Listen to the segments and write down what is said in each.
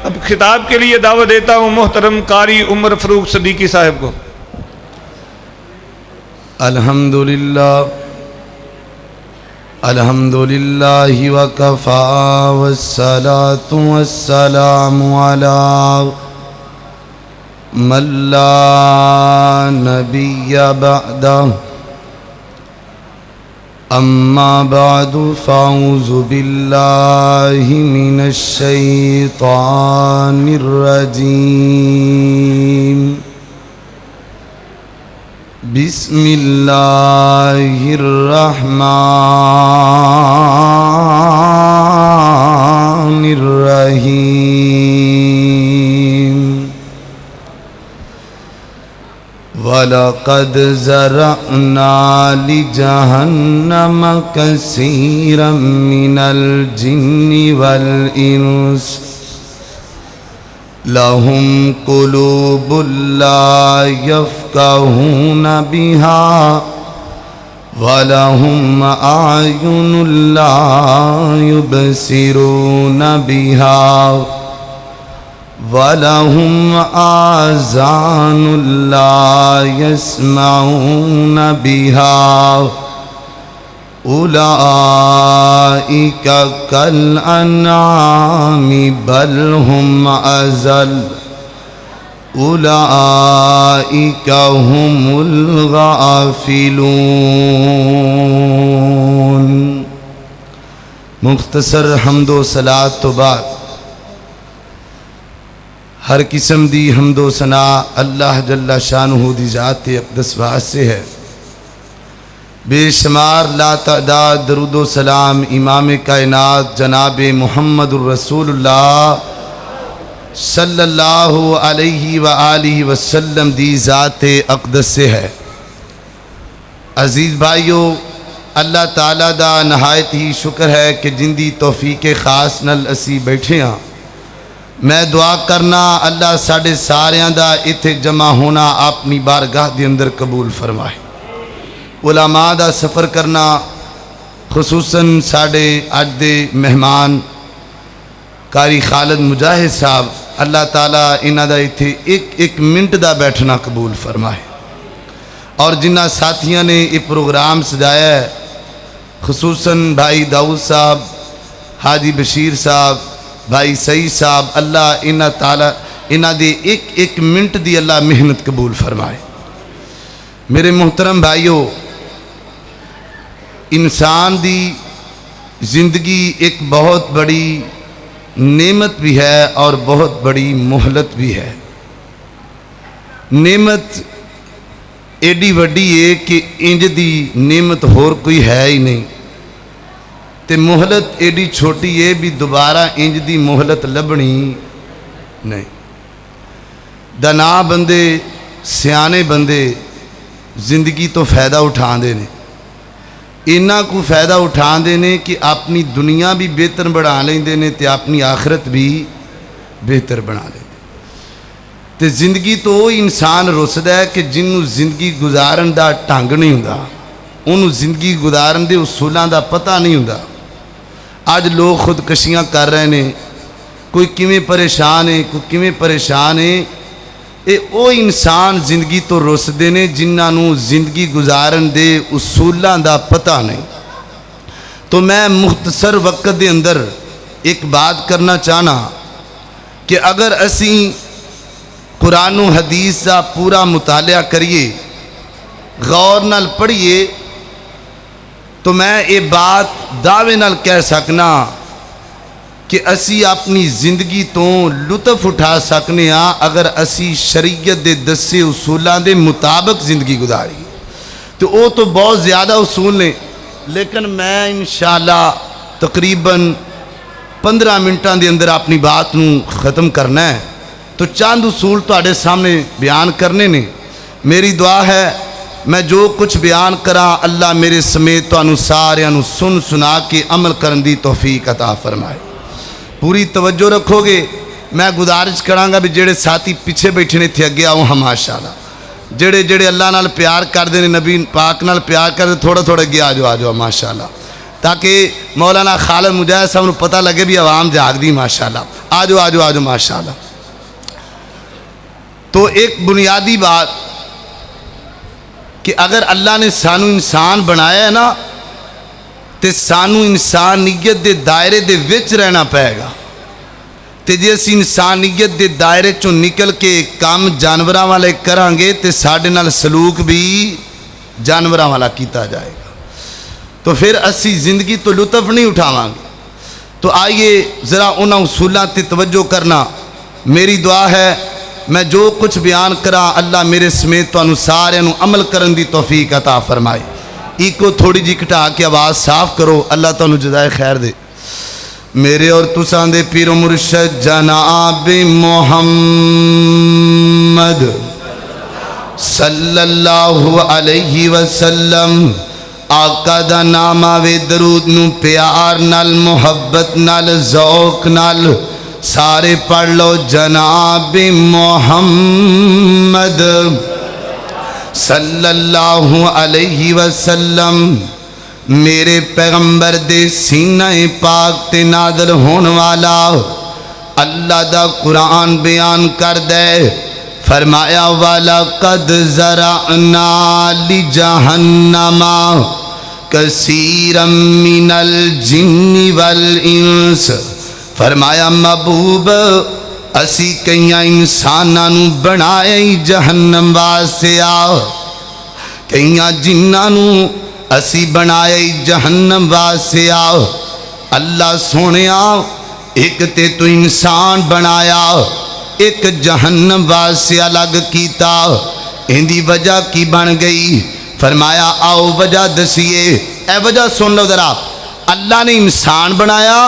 اب خطاب کے لیے دعوت دیتا ہوں محترم قاری عمر فروخ صدیقی صاحب کو۔ الحمدللہ وکفا والصلاة والسلام علی من لا نبی بعدہ اما بعد فاعوذ باللہ من الشیطان الرجیم بسم اللہ الرحمن الرحیم وَلَقَدْ زَرَعْنَا لِجَهَنَّمَ كَثِيرًا مِنَ الْجِنِّ وَالْإِنسِ لَهُمْ قُلُوبٌ لَا يَفْقَهُونَ بِهَا وَلَهُمْ أَعْيُنٌ لَا يُبْصِرُونَ بِهَا وَلَهُمْ آذَانٌ لَا يَسْمَعُونَ بِهَا أُولَئِكَ كَالْأَنْعَامِ بَلْ هُمْ أَضَلُّ أُولَئِكَ هُمُ الْغَافِلُونَ۔ مختصر حمد و صلاۃ تو بعد ہر قسم دی حمد و ثنا اللہ جل شانہ دی ذات اقدس واسطے ہے۔ بے شمار لا تعداد درود و سلام امام کائنات جناب محمد الرسول اللہ صلی اللہ علیہ وآلہ وسلم دی ذات اقدس سے ہے۔ عزیز بھائیو، اللہ تعالیٰ دا نہایت ہی شکر ہے کہ جن دی توفیق خاص نال اسی بیٹھے ہاں۔ میں دعا کرنا اللہ ساڑھے ساریاں دا اتھے جمع ہونا اپنی بارگاہ دے اندر قبول فرمائے۔ علماء دا سفر کرنا خصوصاً ساڑھے اج دے مہمان قاری خالد مجاہد صاحب، اللہ تعالیٰ انہاں دا اتھے ایک منٹ دا بیٹھنا قبول فرمائے۔ اور جنہ ساتھیاں نے یہ پروگرام سجایا ہے، خصوصاً بھائی داؤد صاحب، حاجی بشیر صاحب، بھائی سعید صاحب، اللہ انہاں دے ایک منٹ دی اللہ محنت قبول فرمائے۔ میرے محترم بھائیو، انسان دی زندگی ایک بہت بڑی نعمت بھی ہے اور بہت بڑی مہلت بھی ہے۔ نعمت ایڈی وڈی ہے کہ انج دی نعمت ہور کوئی ہے ہی نہیں، تے مہلت ایڈی چھوٹی ہے بھی دوبارہ انج دی مہلت لبنی نہیں۔ دنا بندے، سیانے بندے زندگی تو فائدہ اٹھان دے نے، انہاں کو فائدہ اٹھان دے نے کہ اپنی دنیا بھی بہتر بنا لیں دے نے تے اپنی آخرت بھی بہتر بنا لیں دے۔ تے زندگی تو وہ انسان رسد ہے کہ جنہوں زندگی گزارن دا ٹانگ نہیں ہوندا، انہوں زندگی گزارن دے اصولاں دا پتہ نہیں ہوندا۔ آج لوگ خودکشیاں کر رہے ہیں، کوئی کیویں پریشان ہے، کوئی کیویں پریشان ہے۔ او انسان زندگی تو رسدے نے جنہاں نوں زندگی گزارن دے اصولاں دا پتہ نہیں۔ تو میں مختصر وقت دے اندر ایک بات کرنا چاہنا کہ اگر اسی قرآن و حدیث دا پورا مطالعہ کریے، غور نال پڑھیے، تو میں یہ بات دعوے نال کہہ سکنا کہ اسی اپنی زندگی تو لطف اٹھا سکنے ہاں اگر اسی شریعت دے دسے اصولاں دے مطابق زندگی گزاری۔ تو وہ تو بہت زیادہ اصول نے، لیکن میں انشاءاللہ تقریباً 15 منٹاں دے اندر اپنی بات نوں ختم کرنا ہے۔ تو چند اصول تواڈے سامنے بیان کرنے نے۔ میری دعا ہے میں جو کچھ بیان کراں اللہ میرے سمیت تانوں ساریاں نوں سن سنا کے عمل کرن دی توفیق عطا فرمائے۔ پوری توجہ رکھو گے۔ میں گزارش کراں گا بھی جڑے ساتھی پیچھے بیٹھے نے تھے اگے آؤ ہاں ماشاءاللہ۔ جڑے اللہ نال پیار کر دے نے، نبی پاک نال پیار کر دے، تھوڑا اگے آ جاؤ ماشاءاللہ۔ تاکہ مولانا خالد مجاہد صاحب کو پتہ لگے بھی عوام جاگ دی ماشاءاللہ. آجو آجو آجو ماشاءاللہ. تو ایک بنیادی بات کہ اگر اللہ نے سانو انسان بنایا ہے نا تے سانو انسانیت دے دائرے دے وچ رہنا پائے گا. تے جے اسی انسانیت دے دائرے چوں نکل کے کام جانوراں والے کران گے تے ساڈے نال سلوک بھی جانوراں والا کیتا جائے گا. تو پھر اسی زندگی تو لطف نہیں اٹھاواں گے. تو آئیے ذرا انہاں اصولاں تے توجہ کرنا. میری دعا ہے میں جو کچھ بیان کراں اللہ میرے سمیت تانوں سارے نوں عمل کرن دی توفیق عطا فرمائے. ایکو تھوڑی جی کٹا کے آواز صاف کرو. اللہ تانوں جزائے خیر دے. میرے اور تساں دے پیر و مرشد جناب محمد صلی اللہ علیہ وسلم آقا دا نام آوے درود نو پیار نال محبت نال ذوق نال سارے پڑھ لو. جناب محمد صلی اللہ علیہ وسلم میرے پیغمبر دے سینہ پاک تے نازل ہون والا اللہ دا قرآن بیان کر دے. فرمایا وَلَقَدْ زَرَعْنَا لِجَهَنَّمَ كَثِيرًا مِّنَ الْجِنِّ وَالْإِنسِ. فرمایا محبوب اسی کئیاں انساناں نوں بنایا ہی جہنم واسطے آ. کئیاں جناں نوں اسی بنایا ہی جہنم واسطے آ. اللہ سونیا ایک تے تو انسان بنایا ایک جہنم واسطے الگ کیتا. اندی وجہ کی بن گئی؟ فرمایا آؤ وجہ دسیے. اے وجہ سن لو ذرا. اللہ نے انسان بنایا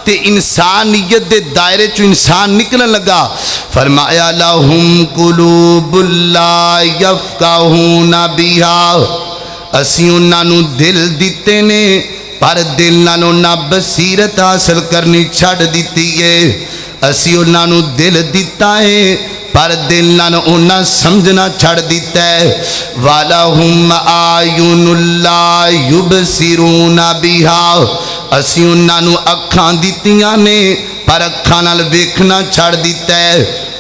تے انسانیت دے دائرے چو انسان نکلن لگا. فرمایا لہم قلوب لا یفقہون بہا. اسی انہاں نو دل دیتے نے پر دل نالوں نہ بصیرت حاصل کرنی چھڑ دیتی ہے. اسی انہاں نو دل دیتا ہے پر دل نالوں انہاں سمجھنا چھڑ دیتا ہے. وَلَهُمْ آیُّن لَا یُبْصِرُونَ بِہَا. اسی انہاں نو اکھاں دیتیاں نے پر اکھاں نال ویکھنا چھڑ دیتا ہے.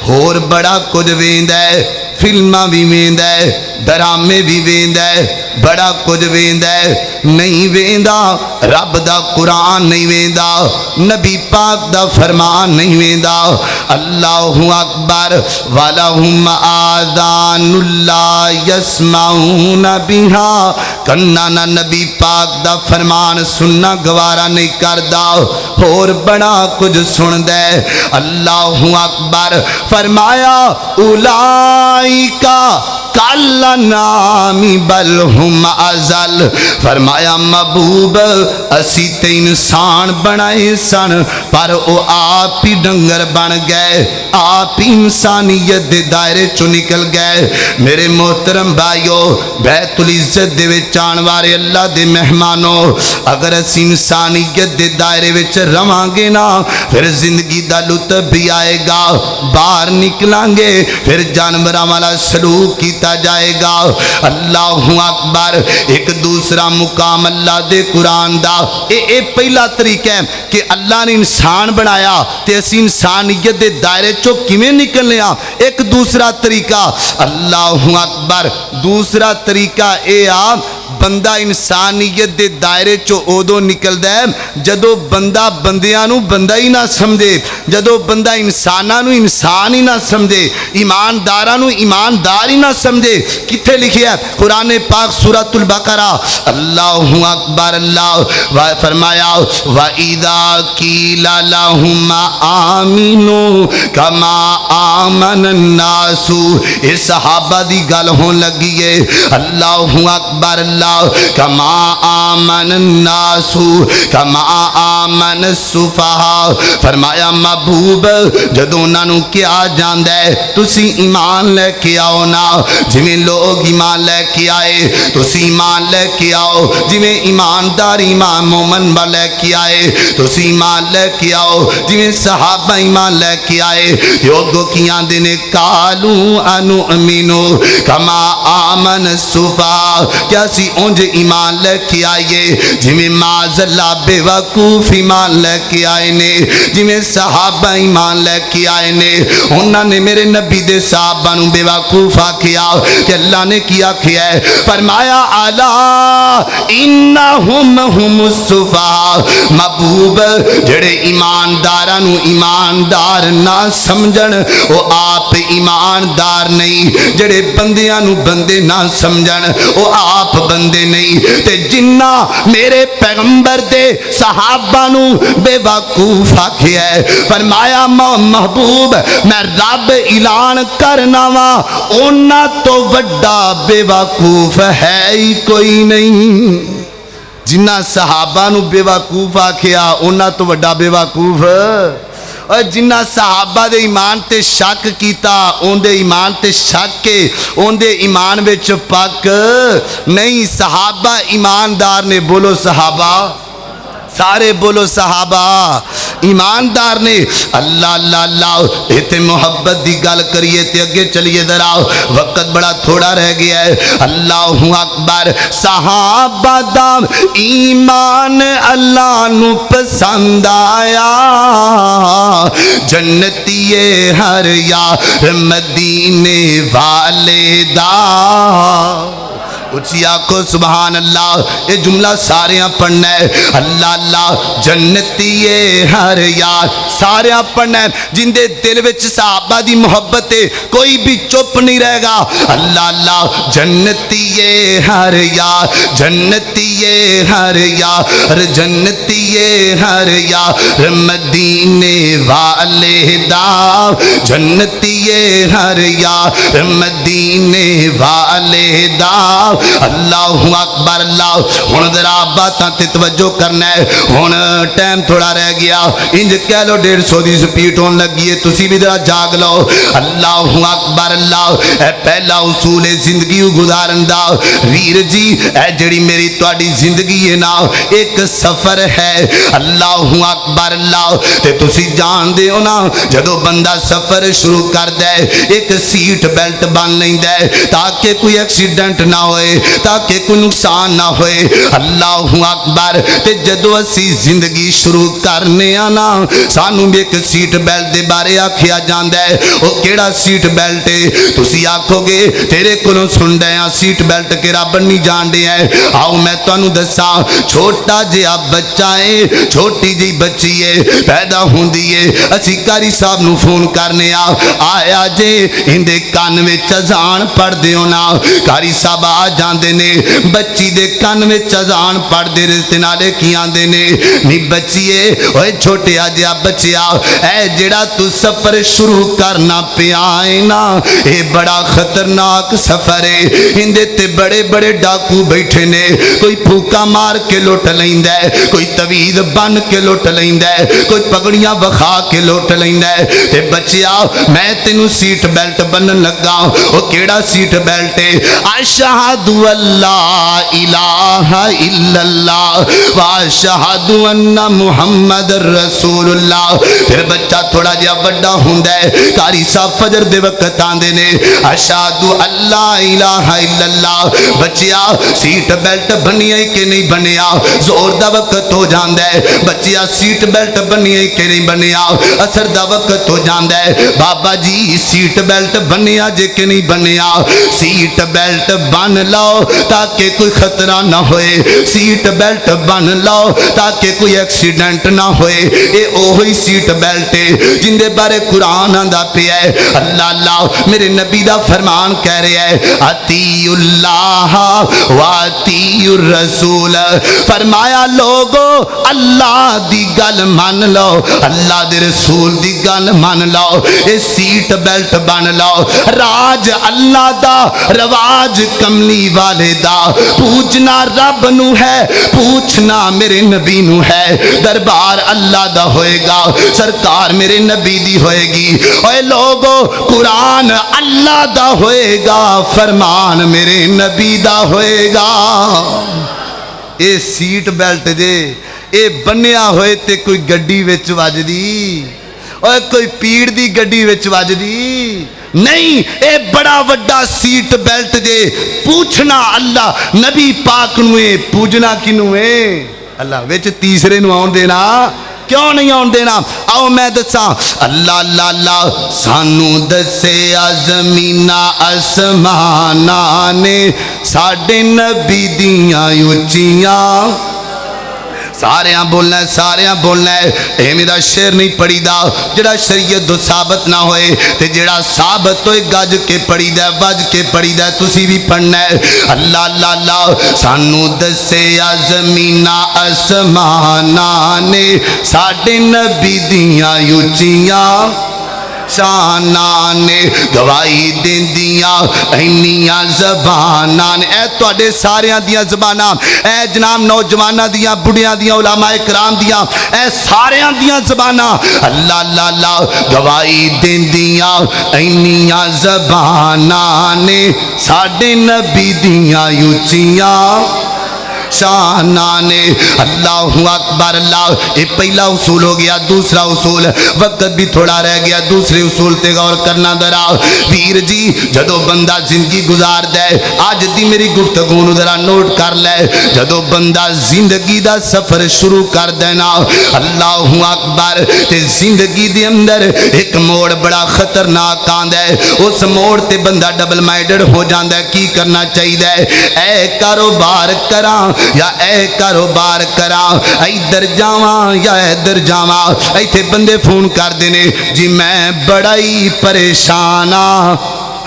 ہور بڑا کچھ ویندا ہے. فلماں بھی ویندا ہے, ڈرامے بھی ویندا ہے, بڑا کچھ ویندا ہے. نہیں ویندا رب دا قرآن نہیں ویندا, نبی پاک دا فرمان نہیں ویندا. اللہ اکبر. وَلَهُمْ آذَانٌ لَا يَسْمَعُونَ بِهَا. کنا نہ نبی پاک دا فرمان سننا گوارا نہیں کردا, اور بڑا کچھ سندا ہے. اللہ اکبر. فرمایا اولئک کالانعام بل ہم اضل. فرمایا محبوب اسی تے انسان بنائے سن پر او آپ ہی ڈنگر بن گئے, آپ ہی انسانیت دے دائرے چو نکل گئے. میرے محترم بھائیو, بیت العزت دے وچ آن والے اللہ دے مہمانوں, اگر اسی انسانیت دے دائرے وچ رواں گے نا پھر زندگی دا لطف بھی آئے گا. باہر نکلیں گے پھر جانوراں والا سلوک کیتا جائے گا. اللہ اکبر. ایک دوسرا مقام اللہ دے قرآن دا اے پہلا طریقہ ہے کہ اللہ نے انسان بنایا تے اسی انسانیت دے دائرے چو کیویں نکلنے آ. ایک دوسرا طریقہ اللہ اکبر. دوسرا طریقہ اے آ بندہ انسانیت دے دائرے چو اودو نکل دے جدو بندہ بندیاں نو بندہ ہی نہ سمجھے, جدو بندہ انساناں نو انسان ہی نہ سمجھے, ایمانداراں نو ایماندار ہی نہ سمجھے. کتھے لکھیا ہے قرآن پاک سورۃ البقرہ. اللہ اکبر. اللہ فرمایا وَإِذَا قِيلَ لَهُمْ آمِنُوا كَمَا آمَنَ النَّاسُ. اے صحابہ دی گل ہون لگی ہے. اللہ اکبر. اللہ کما آمن الناس کما آمن السفہاء. فرمایا محبوب جدو انہاں نو کیا جاندا ہے تسی ایمان لے کے آؤ نا جویں لوگ ایمان لے کے آئے, تسی ایمان لے کے آؤ جویں ایماندار ایمان مومن لے کے آئے, تسی ایمان لے کے آؤ جویں صحابہ ایمان لے کے آئے. یوگو کیاں دنے کالو انؤمنو کما آمن السفہاء. کیا سی بھی انج ایمان لے کے آئیے جویں معاذ اللہ بیوقوف ایمان لے کے آئے نے، جویں صحابہ ایمان لے کے آئے نے۔ انہاں نے میرے نبی دے صحابہ نو بیوقوف آکھیا کہ اللہ نے کیا کیا ہے؟ فرمایا الا انہم ہم السفہاء، محبوب جڑے ایمانداراں نو ایماندار نہ سمجھن وہ آپ ایماندار نہیں، جڑے بندیاں نو بندے نہ سمجھن وہ آپ بندے نہیں۔ تے جنہ میرے پیغمبر دے صحابہ نو بے وقوف آکھیا ہے، فرمایا محبوب میں رب اعلان کرنا وا اونا تو وڈا بے وقوف ہے ہی کوئی نہیں۔ جنہ صحابہ نو بے وقوف آکھیا اونا تو وڈا بے وقوف، اور جنہ صحابہ دے ایمان تے شک کیتا اون دے ایمان تے شک کے اون دے ایمان وچ پک نہیں۔ صحابہ ایماندار نے، بولو صحابہ، سارے بولو صحابہ ایماندار نے۔ اللہ اللہ اللہ، ایتھے محبت دی گل کریے تے اگے چلیے ذرا، وقت بڑا تھوڑا رہ گیا ہے۔ اللہ اکبر۔ صحابہ دا ایمان اللہ نو پسند آیا، جنتی ہر یار مدینے والے دا۔ اچھی آنکھو سبحان اللہ، یہ جملہ سارے پڑھنا ہے۔ اللہ اللہ، جنتی ہر یار، سارے پڑھنا ہے۔ جن دے دل وچ صحابہ دی محبت ہے کوئی بھی چپ نہیں رہے گا۔ اللہ اللہ، جنتی ہر یار، جنتی ہر یار، جنتی ہر یار مدینے والے دا، جنتی ہر یار مدینے والے دا۔ اللہ اکبر اللہ۔ ہن ذرا باتاں تے توجہ کرنا ہے، ہن ٹائم تھوڑا رہ گیا، انج کہہ لو 150 دی سپیڈ ہون لگی ہے، تسی بھی ذرا جاگ لو۔ اللہ اکبر اللہ۔ اے پہلا اصول ہے زندگی گزارن دا، ویر جی اے جڑی میری تہاڈی زندگی ہے نا ایک سفر ہے۔ اللہ اکبر اللہ۔ تے تسی جان دے ہو نا جدو بندہ سفر شروع کردا ہے ایک سیٹ بیلٹ بن لیندا ہے تاکہ کوئی ایکسیڈنٹ نہ ہوئے، تاکہ کوئی نقصان نہ ہوئے۔ اللہ اکبر۔ تے جدو اسی زندگی شروع کرنے آنا سانو بھی ایک سیٹ بیلٹ دے بارے آکھیا جاندا ہے۔ وہ کیڑا سیٹ بیلٹ ہے؟ تسی آکھو گے تیرے کولوں سن دے ہاں سیٹ بیلٹ کیڑا بننی جان دے ہیں۔ آؤ میں تانوں دساں، چھوٹا جہا بچہ ہے، چھوٹی جی بچی ہے، پیدا ہوندی ہے، اسی قاری صاحب نو فون کرنے آیا جے اندے کان وچ اذان پڑھ دیو نا، قاری صاحب آ جاندے نے، بچی دے کان وچ اذان پڑھ دے تے نالے کی آندے نے نی بچیے اوے چھوٹے جہا بچیا اے جڑا تو سفر شروع کرنا پیا ہے نا اے بڑا خطرناک سفر ہے، اندے تے بڑے بڑے ڈاکو بیٹھے نے، کوئی پھوکا مار کے لوٹ لیندا ہے، کوئی توید بن کے لوٹ لیندا ہے، کوئی پگڑیاں بخا کے لوٹ لیندا ہے۔ تے بچیا میں تینوں سیٹ بیلٹ بنن لگا، او کیڑا سیٹ بیلٹ ہے؟ اشہد اللہ الہ الا اللہ واشہد ان محمد رسول اللہ۔ پھر بچہ تھوڑا جہا بڑا ہوندا ہے، قاری صاحب فجر دے وقت آندے نے اشہد اللہ الہ الا اللہ۔ بچیا سیٹ بیلٹ بنیا کہ نہیں بنیا؟ زور دا وقت ہو جاندا ہے، بچیا سیٹ بیلٹ بنیا کہ نہیں بنیا؟ اثر دا وقت ہو جاندا ہے، بابا جی سیٹ بیلٹ بنیا جے کہ نہیں بنیا؟ سیٹ بیلٹ بن لو تاکہ کوئی خطرہ نہ ہوئے، سیٹ بیلٹ بن لو تاکہ کوئی ایکسیڈنٹ نہ ہوئے۔ اے اوہی سیٹ بیلٹ ہے جن دے بارے قرآن آندا پیا ہے۔ اللہ اللہ میرے نبی دا فرمان کہہ رہا ہے اطیعوا اللہ واطیعوا الرسول، فرمایا لوگو اللہ دی گل مان لو، اللہ دے رسول دی گل مان لو، اے سیٹ بیلٹ بن لو۔ راج اللہ دا، رواج کملی والے دا، پوچھنا رب نو ہے، پوچھنا میرے نبی نو ہے، دربار اللہ دا ہوئے گا، سرکار میرے نبی دی ہوئے گی۔ اے لوگو قرآن اللہ دا ہوئے گا، فرمان میرے نبی دا ہوئے گا۔ اے سیٹ بیلٹ دے اے بنیا ہوئے تے کوئی گڈی وچ وج دی، اور کوئی پیڑ دی گڈی وچ وج دی، نہیں اے بڑا وڈا سیٹ بیلٹ جے پوچھنا اللہ نبی پاک نوے پوجنا کنوں ہے اللہ وچ تیسرے نو آن دینا کیوں نہیں آن دینا آؤ میں دساں اللہ اللہ اللہ سانو دسے زمینہ آسماناں نے ساڈے نبی دیاں اچیاں ساریاں بولنا ہے ساریاں بولنا ہے اے میرا شعر نہیں پڑھی دا جڑا شریعت دو ثابت نہ ہوئے تے جڑا ثابت ہوئے گج کے پڑھی دا بج کے پڑھی دا تسی بھی پڑھنا ہے اللہ اللہ اللہ سانو دسے زمینہ آسماناں نے ساڈے نبی دیاں اچیاں شاناں نے گواہی دیندیاں اینیاں زباناں نے اے تواڈے ساریاں دیاں زباناں اے جناب نوجواناں دیاں بڑھیاں دیاں علماء کرام دیاں اے ساریاں دیاں زباناں اللہ اللہ اللہ گواہی دیندیاں اینیاں زباناں نے ساڈے نبی دیاں اچیاں شانانے اللہ اکبر اللہ یہ پہلا اصول ہو گیا دوسرا اصول وقت بھی تھوڑا رہ گیا دوسرے اصول تے غور کرنا ذرا ویر جی جدو بندہ زندگی گزار دے آج دی میری گفتگو نو ذرا نوٹ کر لے جدو بندہ زندگی دا سفر شروع کر دینا اللہ اکبر تے زندگی دے اندر ایک موڑ بڑا خطرناک آندا ہے اس موڑ تے بندہ ڈبل مائنڈڈ ہو جاندا ہے کی کرنا چاہیے اے کاروبار کراں یا اے کاروبار کراں ادھر جاواں یا ادھر جاواں ایتھے بندے فون کر دینے جی میں بڑا ہی پریشان ہاں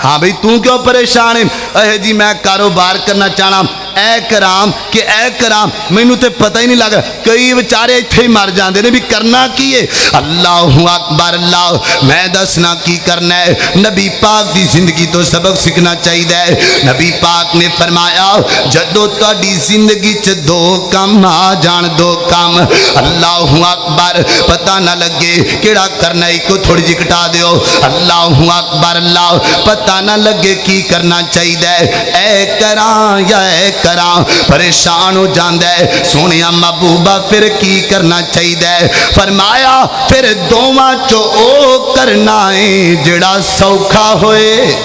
ہاں بھئی تو کیوں پریشان ہے اے جی میں کاروبار کرنا چاہنا اے کرام کہ اے کرام مینوں تے پتہ ہی نہیں لگ رہا کئی بیچارے ایتھے ہی مر جاندے نے بھی کرنا کی ہے اللہ اکبر اللہ میں دسنا کی کرنا ہے نبی پاک دی زندگی تو سبق سیکھنا چاہیے نبی پاک نے فرمایا جدو تہاڈی زندگی چ دو کم آ جان دو کم اللہ اکبر پتہ نہ لگے کیڑا کرنا ہے کو تھوڑی جی کٹا دیو اللہ اکبر اللہ پتہ نہ لگے کی کرنا چاہیے اے کراں یا اے کراں پریشان ہو جاندا ہے سونیا محبوبہ پھر کی کرنا چاہیے فرمایا پھر دوواں چو او کرنا ہے جڑا سوکھا ہوئے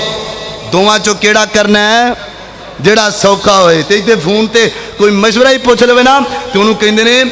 دوواں چو کیڑا کرنا ہے جڑا سوکھا ہوئے تے تے فون تے کوئی مشورہ ہی پوچھ لوے نا تے انہوں کہندے نے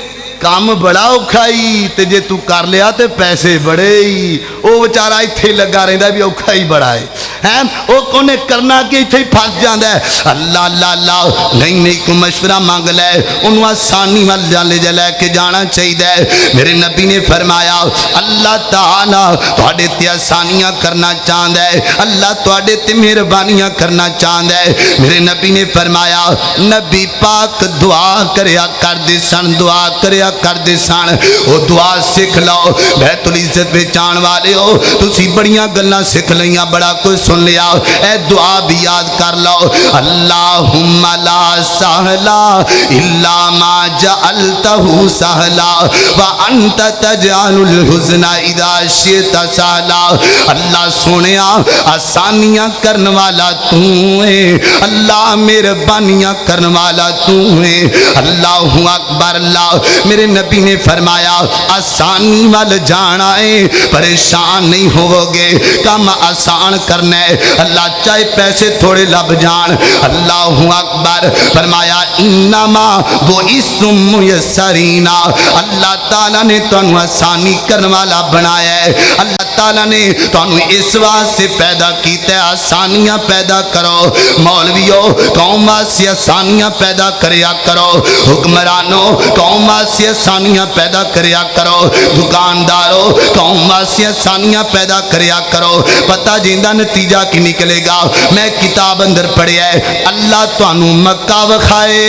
کام بڑا اوکھا ہی تے جے تو کر لیا تے پیسے بڑے ہی او بیچارہ ایتھے لگا رہندا بھی اوکھا ہی بڑا ہے ہیں او کونے کرنا کہ ایتھے ہی پھس جاندا ہے اللہ اللہ اللہ نہیں نہیں کو مشورہ مانگ لے انہوں آسانی وال لے کے جانا چاہیے میرے نبی نے فرمایا اللہ تعالیٰ تواڈے تے آسانیاں کرنا چاہندا ہے اللہ تواڈے تے مہربانیاں کرنا چاہندا ہے میرے نبی نے فرمایا نبی پاک دعا کریا کر دے سن دعا کریا کر دے سن او دعا سکھ لو بیت العزت وچ آن والے ہو تسی بڑیاں گلاں سکھ لیاں بڑا کچھ سن لیا اے دعا بھی یاد کر لو اللہم لا سہلا الا ما جعلتہ سہلا وانت تجعل الحزن اذا شئت سہلا اللہ سونیا آسانیاں کرن والا تو ہے اللہ مہربانیاں کرن والا تو ہے اللہ اکبر اللہ میرے نبی نے فرمایا آسانی وال جانا ہے پریشان نہیں ہوو گے کام آسان کرنا ہے اللہ چاہے پیسے تھوڑے لب جان اللہ اکبر فرمایا انما وہ اسم میسرینا اللہ تعالیٰ نے تانوں آسانی کرنے والا بنایا ہے اللہ تعالیٰ نے تانوں اس واسطے پیدا کیتا ہے آسانیاں پیدا کرو مولویوں قوم واسطے آسانیاں پیدا کریا کرو حکمرانوں قوم واسطے آسانیاں پیدا کریا کرو دکانداروں قوم واسطے آسانیاں پیدا کریا کرو پتہ جیندہ نتیجہ کی نکلے گا میں کتاب اندر پڑھیا ہے اللہ تانوں مکہ وکھائے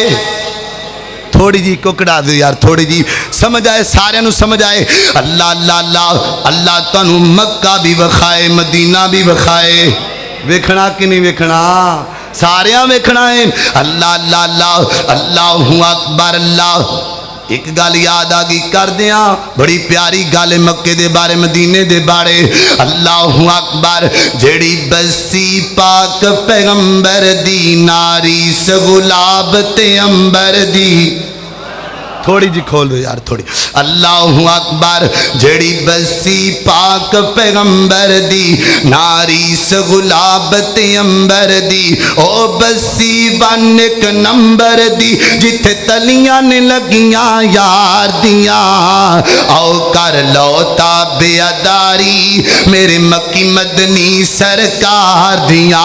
تھوڑی جی ککڑا دے یار تھوڑی جی سمجھ آئے سارے نو سمجھ آئے اللہ اللہ اللہ اللہ تانوں مکہ بھی وکھائے مدینہ بھی وکھائے ویکھنا کی نہیں ویکھنا ساریاں ویکھنا ہے اللہ اللہ اللہ اللہ اکبر اللہ ایک گل یاد آگی کر دیاں بڑی پیاری گل مکے دے بارے مدینے دے بارے اللہ اکبر جیڑی بسی پاک پیغمبر دی ناری سگلاب تے امبر دی تھوڑی جی کھول دو یار تھوڑی. اللہ اکبر. جڑی بسی پاک پیغمبر دی ناری سغلاب تے امبر دی او بسی ون ایک نمبر دی جتھے تلیاں نے لگیاں یار دیاں او کر لو تابعداری میرے مکی مدنی سرکار دیاں.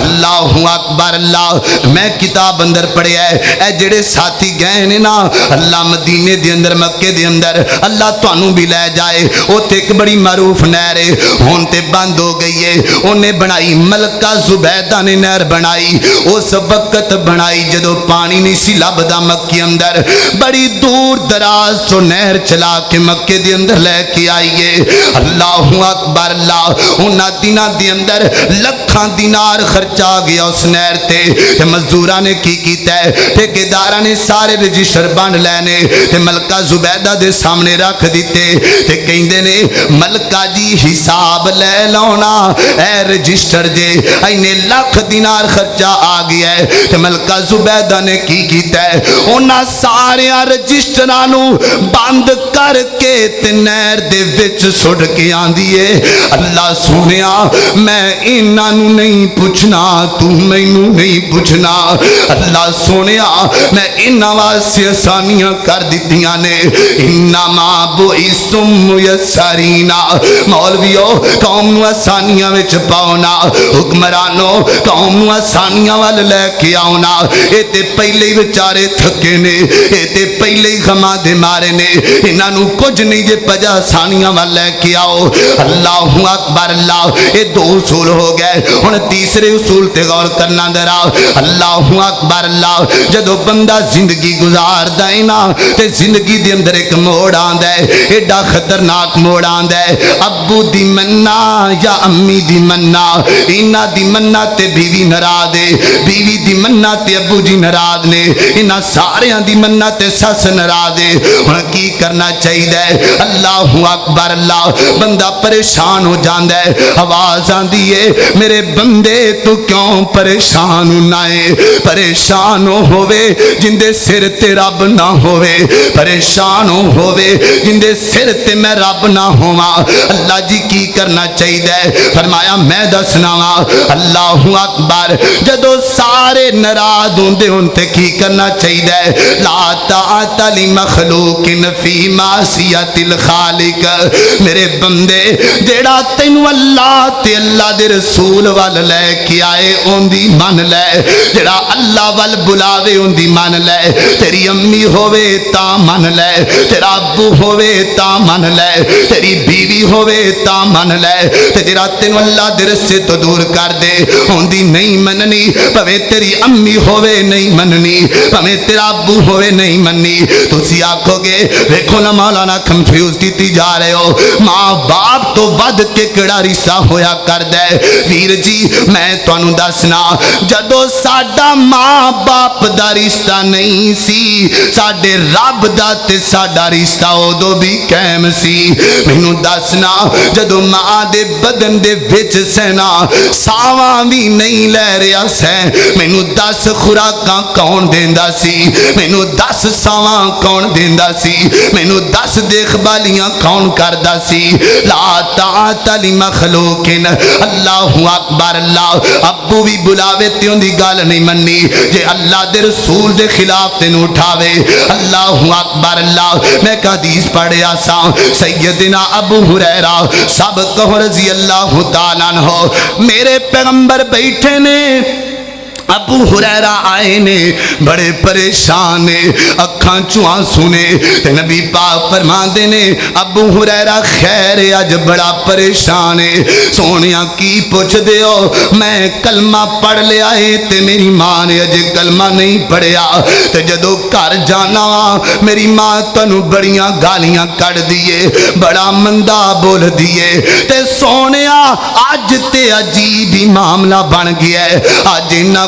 اللہ اکبر. اللہ میں کتاب اندر پڑھیا ہے اے جڑے ساتھی گئے نے نا اللہ مدینے دے اندر مکے دے اندر اللہ تانوں بھی لے جائے. اوتھے ایک بڑی معروف نہر ہے ہن تے بند ہو گئی ہے. انہیں بنائی ملکہ زبیدہ نے نہر بنائی. اس وقت بنائی جدو پانی نہیں سی لبدا مکے اندر بڑی دور دراز تو نہر چلا کے مکے دے اندر لے کے آئیے. اللہ اکبر. اللہ انہاں دناں دے اندر لکھاں دینار خرچا گیا اس نہر تے مزدوراں نے کی کیتا ہے ٹھیکیداراں نے سارے رجسٹر بن لینے تے ملکہ زبیدہ دے سامنے رکھ دیتے تے کہندے نے ملکہ جی حساب لے لونا اے رجسٹر جے اینے لاکھ دینار خرچہ آ گیا ہے تے ملکہ زبیدہ نے کی کیتا ہے انہاں سارے رجسٹراں نو بند کر کے تے نہر دے وچ سٹ کے آندی ہے. اللہ سونیا میں انہاں نو نہیں پوچھنا تو مینوں نہیں پوچھنا. اللہ سونیا میں انہاں واسطے آسانیاں کر دتیاں نے انما بعثتم میسرین. مولویو قوم نو آسانیاں وچ پاؤنا حکمرانو قوم نو آسانیاں وال لے کے آؤنا. اے تے پہلے ہی بیچارے تھکے نے اے تے پہلے ہی غماں دے مارے نے انہاں نو کچھ نہیں جے پجا آسانیاں وال لے کے آؤ. اللہ اکبر. اللہ اے دو اصول ہو گئے ہن تیسرے اصول تے غور کرنا ذرا. اللہ اکبر. اللہ جدو بندہ زندگی گزاردا ہے نا تے زندگی دے اندر ایک موڑ آندا ہے ایڈا خطرناک موڑ آندا ہے. ابو دی مننا یا امی دی مننا انہاں دی مننا تے بیوی ناراض ہے بیوی دی مننا تے ابو جی ناراض نے انہاں ساریاں دی مننا تے سس ناراض ہے. ہن کی کرنا چاہیے؟ اللہ اکبر. اللہ بندہ پریشان ہو جاندا ہے آواز آندی ہے میرے بندے تو کیوں پریشان ہونا ہے. پریشان ہووے جندے سر تے رب نہ ہووے پریشان ہووے جندے سر تے میں رب نہ ہوواں. اللہ جی کی کرنا چاہیے؟ فرمایا میں دسنا وا. اللہ اکبر. جدو سارے ناراض ہوندے ہون تے کی کرنا چاہیے؟ لا طاعت لمخلوق فی معصیت الخالق. میرے بندے جیڑا تینوں اللہ تے اللہ دے رسول وال لے کے آئے اون دی من لے جیڑا اللہ وال بلاوے اون دی من لے. تیری امی ہووے تا من لے تیرا ابو ہووے تا من لے تیری بیوی ہووے تا من لے تے جیڑا تینوں اللہ دے رستے تو دور کر دے اون دی نہیں مننی پویں تیری امی ہووے نہیں مننی پویں تیرا ابو ہووے نہیں مننی. تسی آکھو گے ویکھو نا مولانا کنفیوز کیتی جا رہے ہو ماں باپ تو ود کے کیڑا رشتہ ہویا کردا ہے. ویر جی میں تانوں دسنا جدو ساڈا ماں باپ دا رشتہ نہیں سی ساڈے رب دا تے ساڈا رشتہ اودوں بھی قائم سی. مینوں دسنا جدو ماں دے بدن دے وچ سینا ساواں بھی نہیں لے رہا سیں مینوں دس خوراکاں کون دیندا سی مینوں دس ساواں کون دیندا سی مینوں دس دیکھ بالیاں کون کردا سی. لا طاعت لمخلوق. اللہ اکبر. اللہ ابو بھی بلاوے تے اون دی گل نہیں مننی جے اللہ دے رسول دے خلاف تینوں اٹھاوے. اللہ اکبر. اللہ میں ایک حدیث پڑھیا سا سیدنا ابو ہریرہ سب کہ رضی اللہ تعالیٰ عنہ میرے پیغمبر بیٹھے نے ابو ہریرہ آئے نے بڑے پریشان نے اکھاں چوں آنسو نے تے نبی پاک فرماندے نے ابو ہریرہ خیر اج بڑا پریشان ہے. سونیاں کی پوچھ دیو میں کلمہ پڑھ لیا ہے تے میری ماں نے اج کلمہ نہیں پڑھیا تے جدو گھر جانا میری ماں تانوں بڑیاں گالیاں کڈ دیے بڑا مندا بول دیے تے سونیا اج تے عجیب ہی معاملہ بن گیا ہے. اج انہاں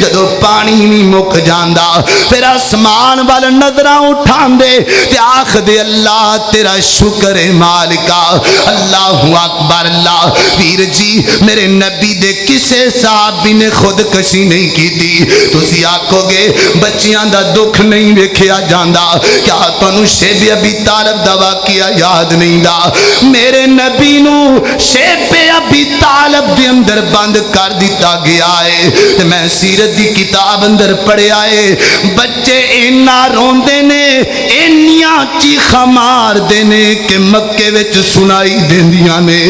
جدو پانی نہیں مک جاندا پھر آسمان وال نظراں اٹھاندے تے آکھدے اللہ تیرا شکر ہے مالکا اللہ اکبر اللہ ویر جی میرے نبی دے کسے صحابی نے خودکشی نہیں کی تھی تسی آکھو گے بچیاں دا دکھ نہیں ویکھیا جاندا کیا تانوں شیب ابی طالب دا واقعہ یاد نہیں دا میرے نبی نو شیب ابی طالب دے اندر بند کر دیتا گیا ہے تے میں سیرت دی کتاب اندر پڑھیا ہے بچے اینا روندے نے اینیاں چیخاں مار دے نے کہ مکے وچ سنائی دیندیاں نے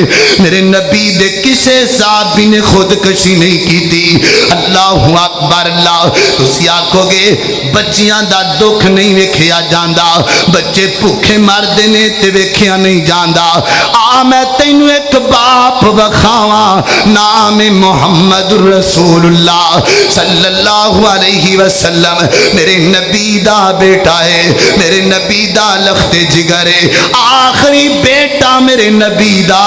میرے نبی دے کسے صحابی نے خودکشی نہیں کی تھی اللہ اکبر اللہ تسی آکھو گے بچیاں دا دکھ نہیں ویکھیا جاندا بچے بھوکے مردے نے تے ویکھیا نہیں جاندا آ میں تینوں ایک باپ وکھاواں نام محمد رسول اللہ صلی اللہ علیہ وسلم میرے نبی دا بیٹا ہے میرے نبی دا لخت جگر ہے آخری بیٹا میرے نبی دا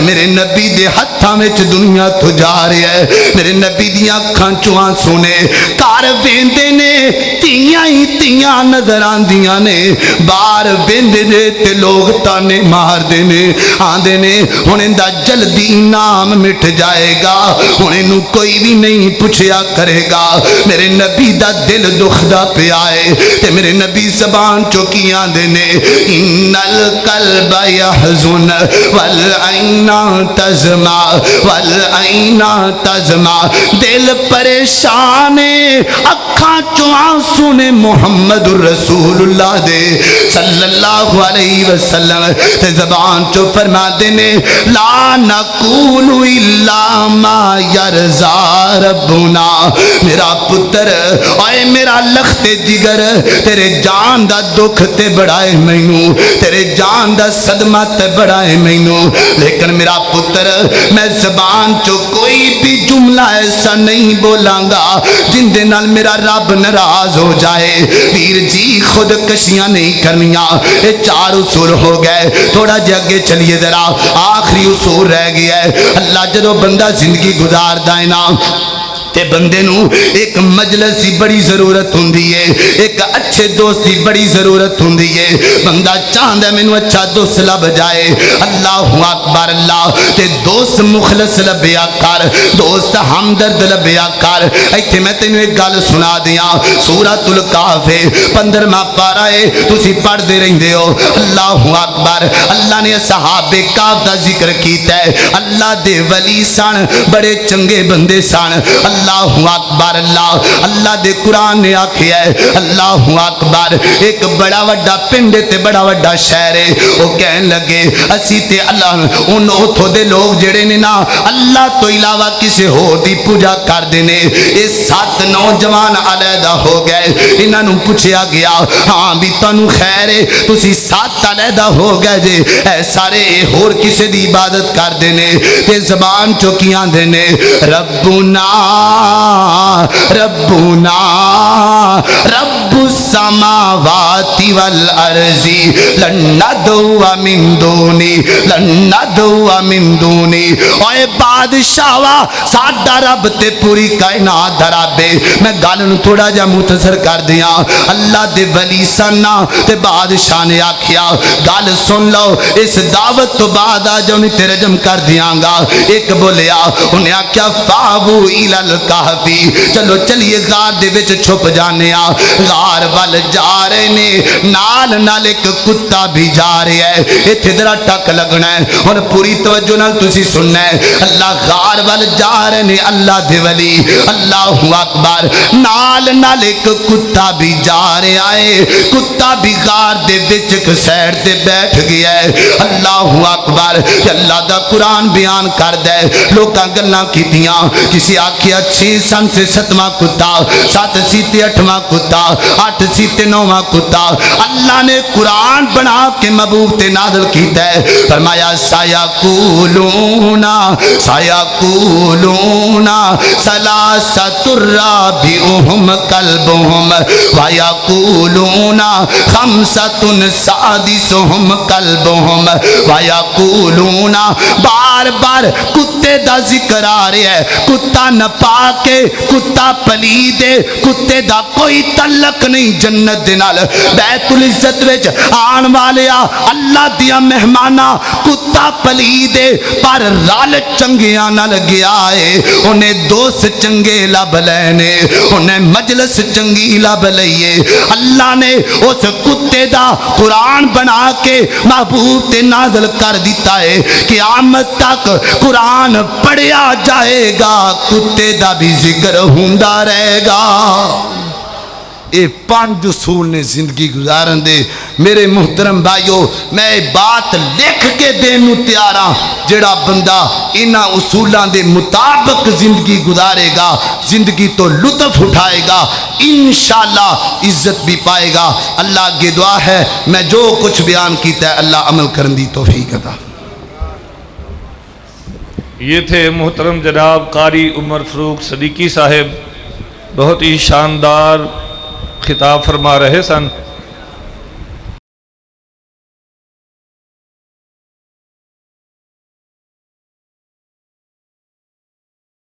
میرے نبی دے ہتھاں وچ دنیا تو جا رہا ہے میرے نبی دیاں اکھاں چوں آنسو نے گھر ویندے نے تیاں ہی تیاں نظر آندیاں نے باہر ویندے نے تے لوگ تانے مار دے نے آندے نے ہن ایندا جلدی نام مٹ جائے گا ہن اینوں کوئی بھی نہیں پوچھیا کرے گا میرے نبی دا دل دکھدا پیا ہے تے میرے نبی زبان چوکی آندے نے ان القلب يحزن والعین تزمع والعین تزمع دل پریشان اکھاں چوں آنسو نے محمد رسول اللہ دے صلی اللہ علیہ وسلم تے زبان چو فرما دے نے لا نقول الا ما یرضا ربنا میرا پتر اے میرا لخت جگر تیرے جان دا دکھ تے بڑا ہے مینوں تیرے جان دا صدمہ تے بڑا ہے مینوں لیکن میرا پتر میں زبان چو کوئی بھی جملہ ایسا نہیں بولاں گا جن دے نال میرا رب ناراض ہو جائے ویر جی خود کشیاں نہیں کرنیاں یہ 4 اصول ہو گئے تھوڑا جے اگے چلیے ذرا آخری اصول رہ گیا ہے اللہ جدو بندہ زندگی گزاردا ہے نا تے بندے نو ایک مجلس دی بڑی ضرورت ہوندی ہے ایک اچھے دوست دی بڑی ضرورت ہوندی ہے بندہ چاہندا ہے مینوں اچھا دوست لب جائے اللہ اکبر اللہ تے دوست مخلص لبیا کر دوست ہمدرد لبیا کر ایتھے میں تینوں ایک گل سنا دیاں سورۃ الکہف 15واں پارہ ہے تسی پڑھ دے رہندے ہو اللہ اکبر اللہ نے صحابہ کہف دا ذکر کیتا ہے اللہ دے ولی سن بڑے چنگے بندے سن اللہ اکبر اللہ اللہ دے قرآن نے آکھیا ہے اللہ اکبر ایک بڑا وڈا پنڈ تے بڑا وڈا شہر ہے وہ کہن لگے اسی تے اللہ ان اتھوں دے لوگ جڑے نے نا اللہ تو علاوہ کسے ہور دی پوجا کر دے نے یہ 7 نوجوان علیحدہ ہو گئے انہاں نوں پوچھیا گیا ہاں بھی تانوں خیر ہے تسی 7 علیحدہ ہو گئے جے اے سارے ہور کسے دی عبادت کر دے نے تے زبان چوکیاں دے نے ربنا ربنا رب السماوات والارض لن ندعو من دونی لن ندعو من دونی اے بادشاہا ساڈا رب تے پوری کائنات دا رب ہے میں گل نوں تھوڑا جا مختصر کر دیاں اللہ دے ولی سن تے بادشاہ نے آکھیا گل سن لو اس دعوت تو بعد آ جاؤ نہیں تے رجم کر دیاں گا ایک بولیا انہیں آکھیا فاو الال کہفی چلو چلیے غار دے وچ چھپ جانے آ غار وال جا رہے نے نال نال ایک کتا بھی جا رہا ہے ایتھے ذرا ٹک لگنا ہے اور پوری توجہ نال تسی سننا ہے اللہ غار وال جا رہے نے اللہ دے ولی اللہ اکبر نال نال ایک کتا بھی جا رہا ہے کتا بھی غار دے وچ ایک سائیڈ تے بیٹھ گیا ہے اللہ اکبر اللہ دا قرآن بیان کردا ہے لوکاں گلاں کیتیاں کسی آکھیا 6 سن سے 7واں کتا 7 سی تے 8واں کتا 8 سی تے 9واں کتا اللہ نے قرآن بنا کے محبوب تے نازل کیتا ہے فرمایا سایقولون ثلاثۃ رابعهم کلبهم ویقولون خمسۃ سادسهم کلبهم ویقولون بار بار کتے دا ذکر آ رہا ہے کتا نپا کے کتا پلید ہے، کتے دا کوئی تعلق نہیں جنت دے نال۔ بیت العزت وچ آن والیا اللہ دیا مہمانا کتا پلید ہے پر رال چنگیاں نال گیا ہے، انہیں دوست چنگے لب لینے، انہیں مجلس چنگی لب لئیے۔ اللہ نے اس کتے دا قرآن بنا کے محبوب تے نازل کر دیتا ہے کہ قیامت تک قرآن پڑھیا جائے گا، کتے دا بھی ذکر ہوندا رہے گا۔ اے 5 اصول نے زندگی گزارن دے۔ میرے محترم بھائیو، میں بات لکھ کے دینوں تیار ہاں، جڑا بندہ انہاں اصولاں دے مطابق زندگی گزارے گا، زندگی تو لطف اٹھائے گا، انشاءاللہ عزت بھی پائے گا۔ اللہ کی دعا ہے میں جو کچھ بیان کیتا ہے اللہ عمل کرن دی توفیق عطا۔ یہ تھے محترم جناب قاری عمر فروخ صدیقی صاحب، بہت ہی شاندار خطاب فرما رہے سن۔